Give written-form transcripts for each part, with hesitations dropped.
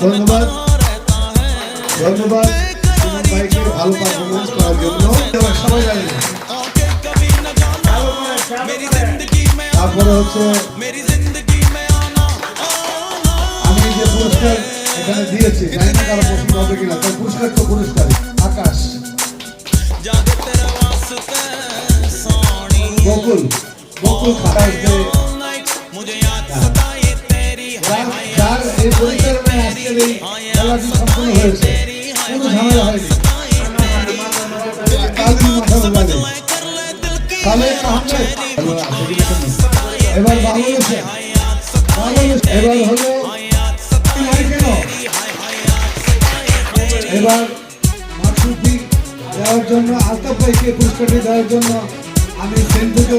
ধন্যবাদ ধন্যবাদ ভাইকে ভালো পারফরমেন্স করার জন্য সবাই জানেন। তারপরে হচ্ছে আমি যে পুরস্কার এখানে দিয়েছি, জানি না কারো পছন্দ হবে কিনা, তার পুরস্কার তো পুরস্কার আকাশ বকুল বকুল খাতার যার এই পরিচালনায় আজকের এই খেলাটি সম্পূর্ণ হয়েছে, কোনো ঝামেলা হয়নি। এবার বাংলাদেশে এবার হলো কেন এবার মাসুদি দেওয়ার জন্য, আলতাফ ভাইকে পুরস্কারটি দেওয়ার জন্য আমি সেন্টুকে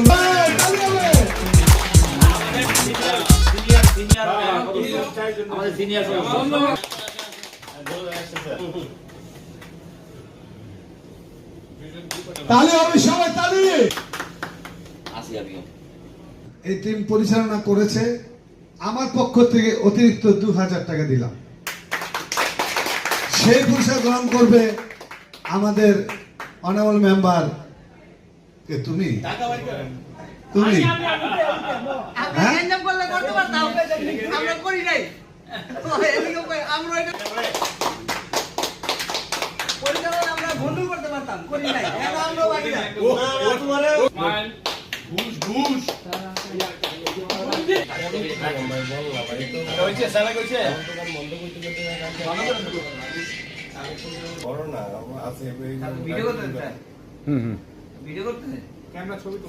তালি হবে, সবাই তালি। এই টিম পরিচালনা করেছে, আমার পক্ষ থেকে অতিরিক্ত 2000 টাকা দিলাম। সেই পুরস্কার গ্রহণ করবে আমাদের অনারেবল মেম্বার কে, তুমি তুমি ভিডিও করতে ক্যামেরা ছবি তো